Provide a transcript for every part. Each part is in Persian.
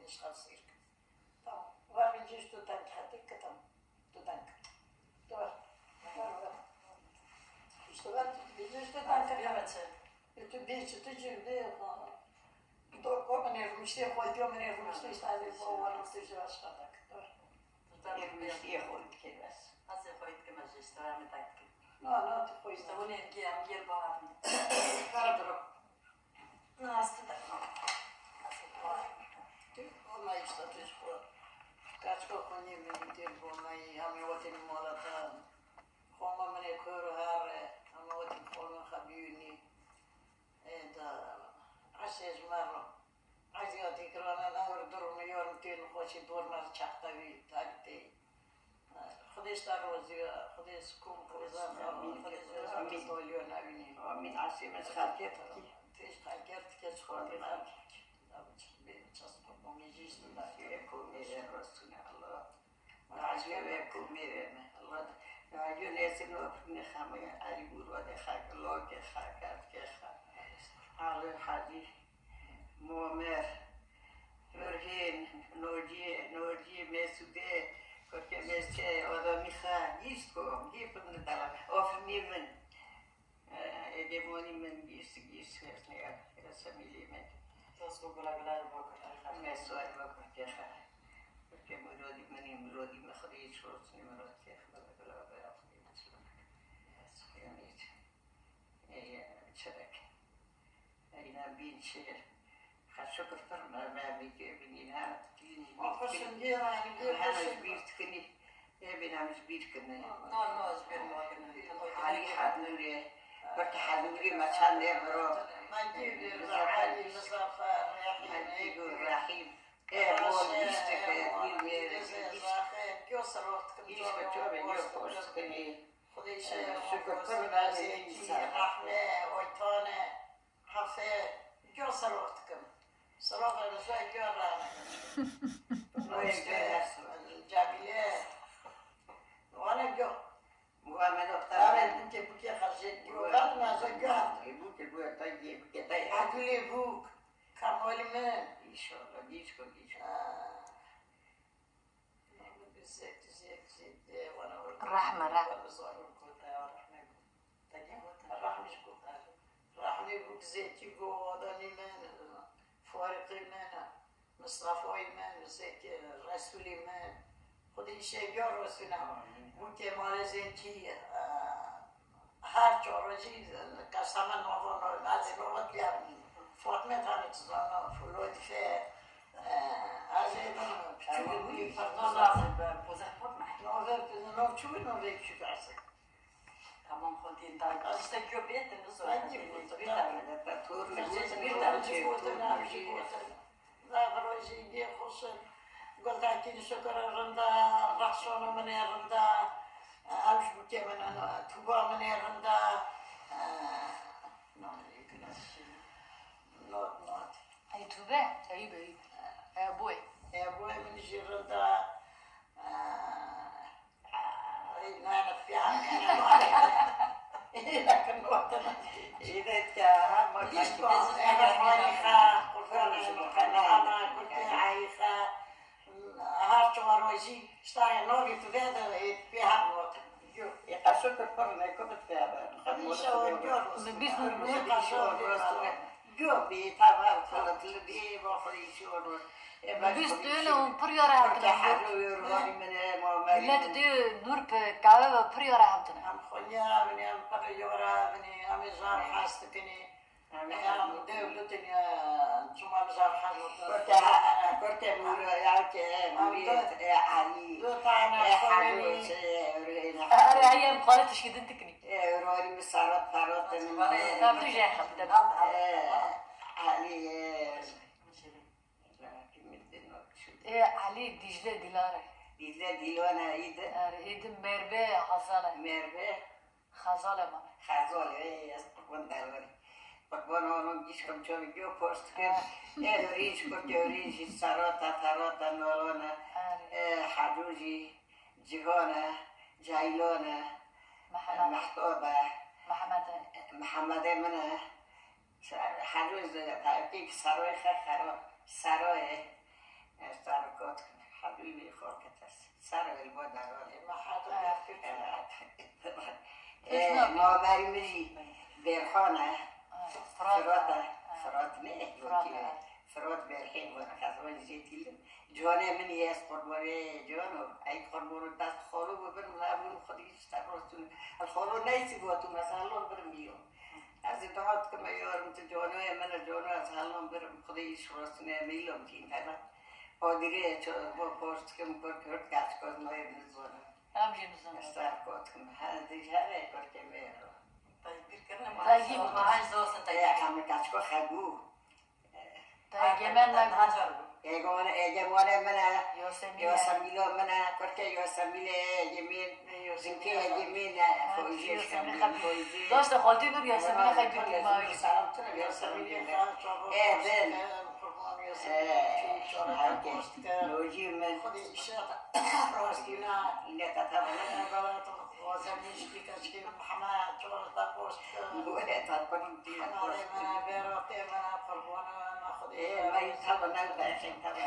مش خاصير تمام وبيجيش تدنك حتى كتم تدنك دور اشتغلت بيجيش تدنك بيجيش تجي دور قوم نرمشتي خوي يوم نرمشتي اشتغل فوق نرمشتي اشتغلك دور نرمشتي خوي كده بس هسه خوي كمان اشتغل متأكد لا تخوي استوني كي عم يجير بعض كاردرو ناس تدقق والله يشتغل كاتشو خوني من دير بوماي هم يوتين مولاتان خوما من يكورو هار هم يوتين خوما خبيوني دا عشيش مرة عزياتي كرانا نور درم يوم تين خوشي دور مر چختوي تاكتي خودش در روزی خودش کم کوزان خودش تولیو نبینی آمین عصیم از خرکت کی تیش خرکت که چخوردی من چسب بمیجیش نسیه کومیره رسول الله نسیه کومیره الله نسیه نیستی نوفنی خمی علی بورود خاک لاک خاکت که خاک حال حدی مومر نورهین نورجی مسوده که مثل آدمی خواهد نیست کنم گیفم ندارم آفرمی من ادمانی من گیست هست نگاه رسمیلی من تاسو بلا بلا بکن مسوال بکن که خواهد که مرادی منی مرادی مخری شورت نمراد که بلا بلا بلا یعنی چرک اینا بین شهر خشکر فرما ما میگه بینی نه خوشم گیرانی همش بیرت کنی ببین همش بیرت کنی نه از بیر ماکنه علی حد نوری برکه حد نوری مچان نبرو مجید رحالی مصافر مجید رحیم مول بیست که این میره کیو سروت کنی ایش بچه بینی خوشت کنی خودش شکر فرما زیتی رحمه ویتانه حفه کیو سروت کنی سروت رسوی کیو رانه جميلة وأنا جو مؤمن أختار أنا بوكي خرجت جو غاد ما زجات بوك البوك طيب بوك طيب عقلي بوك كمال من إن شاء الله جيشكم زيت وأنا الرحمة رحمة بوك زيتي جو وداني من فارقي من مصطفى من زيت رسولي من خودی شیگر رسولم اون که مال زیتی هر چارجی قسم نوان بعضی نوات بیارم فاطمه تانی چیزانا فلوتفه از ایدان چوبی بودی نازل بوزه فاطمه نوه چوبی نوه کشی برسه تمام خودین دار از تکیو بیت نزول تور نمیشه قلتاكين شكر رندا رخصونا من رندا أوش بكي من أنا توبا من رندا نوت أي توبة طيب أبوي من جي رندا نانا في لكن نوتنا إذا كان ما كنت عايخة قلت عايخة هر چهار ماشی شتای نوی تو ویده پی هم نوت يقشوك الفرن يكون الثابت خديشة والجور جو بيتابع خلط لبي بخريشون بس دون بريارة همتنا حلو يروي من ما لا تدي نور بكعبة بريارة همتنا هم خنيا بني هم بريارة بني هم زار حاست بني هم دولتني ثم زار حاست كنت مور ياك مريت علي دوتانا حلوش أنا أيام قالت إيش كده تكني روي مسارات فرات لا بترجع خدنا علي علي دجلة دلارة دجلة ديوانا إيد مربى حصالة مربى خزالة ما خزالة إيه أسبقون داروني بقول أنا جيش كم شو بيجو بوست كم ريش كنت ريش سراتا ثراتا نورونا حجوجي جيهانا جايلونا محتوبة محمد منا حجوز تأكيد سراي خراب سراي سر البا دراره ما حاطط دفتر نامری مری برخانه فرات نه فرات برخین و خزوان جیتیلم جوانه من یه قربانه جوانو ای قربانو دست خالو ببرم لابون خودیش تراستون الخالو نیستی با تو مثلا برم بیام از اتحاد که یارم تو جوانوی من جوانو از حالم برم خودیش راستونه میلم تین فقط پادیره با پاست که مکر کرد گفت کار نوی بزنم همچین بزنم استار کات کنم هر دیگه کرد میارم تايبير كرنا طيب. ما عايز دوسن یا تايبير همه کچکو خگو تاگمن نگو اجماله منه یاسمین یاسمیلا منه کرد یاسمیل جمین زنکی جمین فوجیش کم فوجی داشت خالتی دور یاسمین خیلی بیرون ماوی سلام تو یاسمیل لوجی من خودی شد راستینا اینه کتابه بلات وزنیش دیگه محمد چهار تا پست بوده تا کنیم دیگه ناله من بیرات من قربان من خودی ما این تابه نگذاره خیلی تابه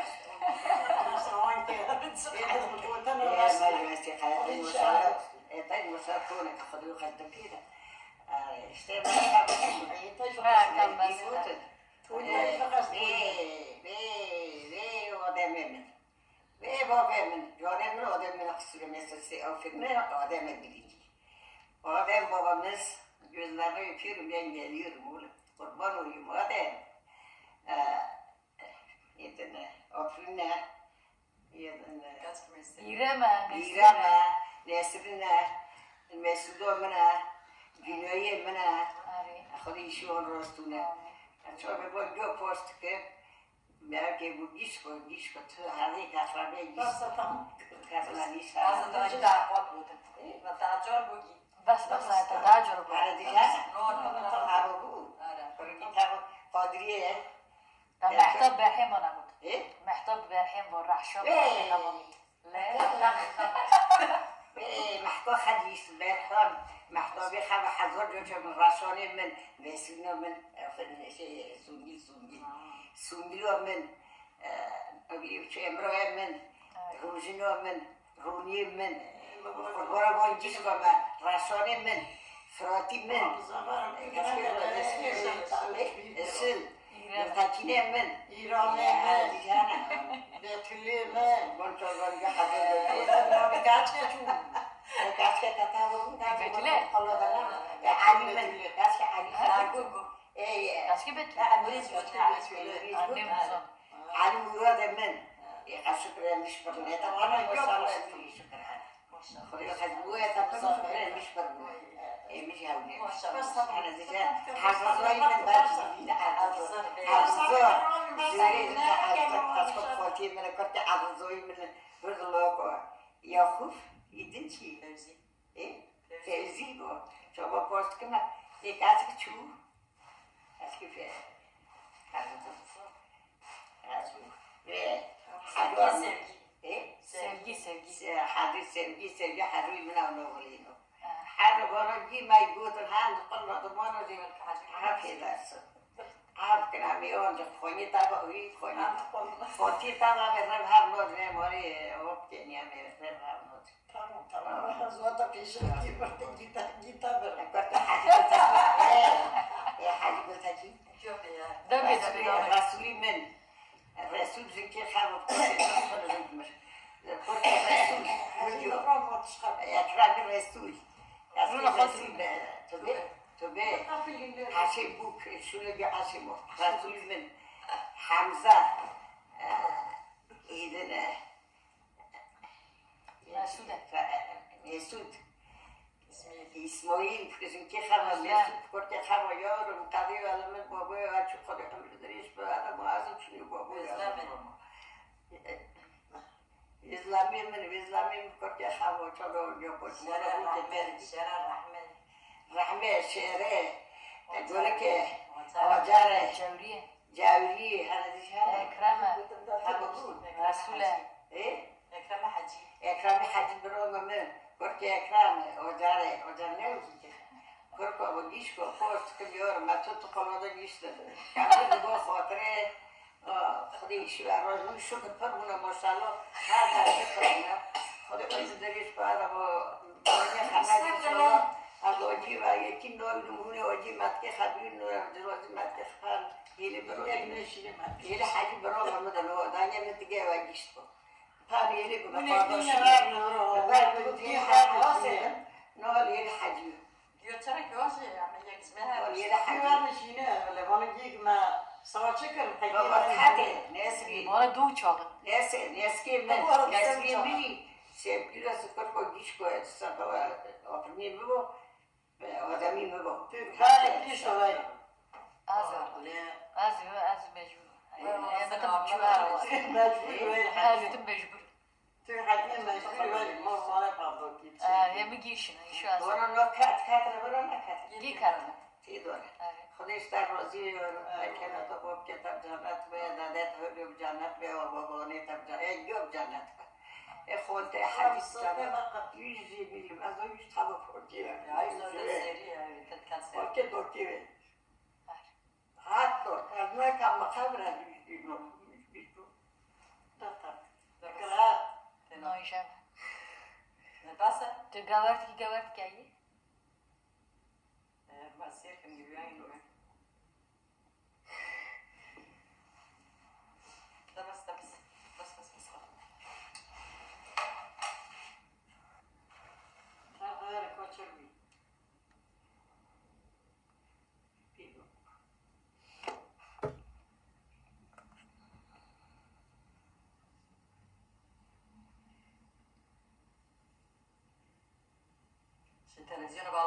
سوان که این بودن ما راست جواستی خیلی مصالح تای مصالح کنه که خودی خیلی پیدا تو یه فقط آدم babamız gözlerini öpüyorum ben geliyorum oğlum kurban olayım Adem yedine Afrin'e yedine İrem'e İrem'e Nesrin'e Mesud'um'e Güney'im'e آره خود ایشون راستونه چون به با دو پست که برای بود گیش کن تو هر یک اصلا گیش کسلا نیست اصلا داشت دعوت بودم و تاجر بودی بس تا داجر بود هر دیگه نه هر بود فرقی تر قادریه تا محتاب برحیم و نبود اه؟ محتاب برحیم و رحشاب اه. محتوا خدیس برخان محتابی خب حضار جو چه من رسانه من وسینا من سونگیلو من چه امراه من روزینا من رونی من قربان وانجیش با من رسانه من فراتی من اصل تاکینه من ایرانه من بیتلی من منطقه حضار گاچ که چون Kaçka katavu Betüle. Allah bana Ali men kaçka Ali Kaçki bet annem uzun Ali Murad men şükür etmiş bana ne tamam yok şükür خدا خدموه تقدم شكرا مش برضو مش هوني بس انا زي حافظوي من بعد حافظوه زي تاسكو فوتي من كنت حافظوي من رغلوكو يا خوف يدنشي ايه فوزي بو شو بوست كما يكاسك شو اسكي في sevgi sevgi حروي من أولينه حرب ورجي ما يقول الحال قلنا ضمانه زي حافي درس حاب كنا ميون جو خوني تابع وي خوني خونتي تابع من هم نور نه موري وقت نيا من هم نور تمام زوجة پیش کی برته گیتا بر كنت حاجة يا حاجة بتاعي دبي رسولي من الرسول زكي خاب كل اکرام رسول تو به هشی بوک شونه هشی مو رسول من حمزه ایدن مسعود اسماعیل کسی که خواهم مسعود کرد خواهم یارم قدی ولی من بابای بچه خود امر دریش بعد ما از چنین بابای اسلامی کرد خواهم چرا یا بود رحمه شعره دوله که آجاره جاوری هنزیش اکرمه رسوله اکرام حجی برام من کرد اکرام آجاره نمیدی که کرد که گیش که پاست که بیارم من تو خلاده گیش داده کمی با خاطره خودی شو روی شکر پرمونه ماشاءالله هر درجه کنم خدا کنید دریش باره با باید خنده شما از آجی و یکی نوع نمونه آجی مدکه خبیر نوع جرازی مدکه خبر یلی برو یلی حجی برو آمده نوع دانگه نتیگه و گیشت کن پار یلی کنه پاداشی بعد دیگه حجی نوع یلی حجی دیو چرا که باشه اما یک اسمه نوع یلی حجی حجی نشینه ولی والا یک ما ساچه کن بابا حتی نسبی مال دو چاقه نسکی من نسکی منی سیبگیر از سکر کو گیش کو سبا آفرمی ببو آدمی ببو خیلی پیش دوای از مجبور مجبوری هلوتم مجبور توی حجم مجبوری ولی ما مالا پردو کیت یه میگیشن ایشو از برو نکات کات برو نکات گی کردم تی داره خودش در راضی کنه تو خوب کتاب جنت به دادت هلو جنت به و بابانه تب جنت جنت خودت حدیث جنت یوزی میلیم از اون یوز تابو پرتی Ja, ich soll das Serie, das kannst du. وقتی دوتی حتی از ما کم مخابر از بیشتر نایشم Ne pasa? تو گورد که ایی؟ Va a ser que me vean y lo ven. بس. هذا كوتشر بي Si televisione va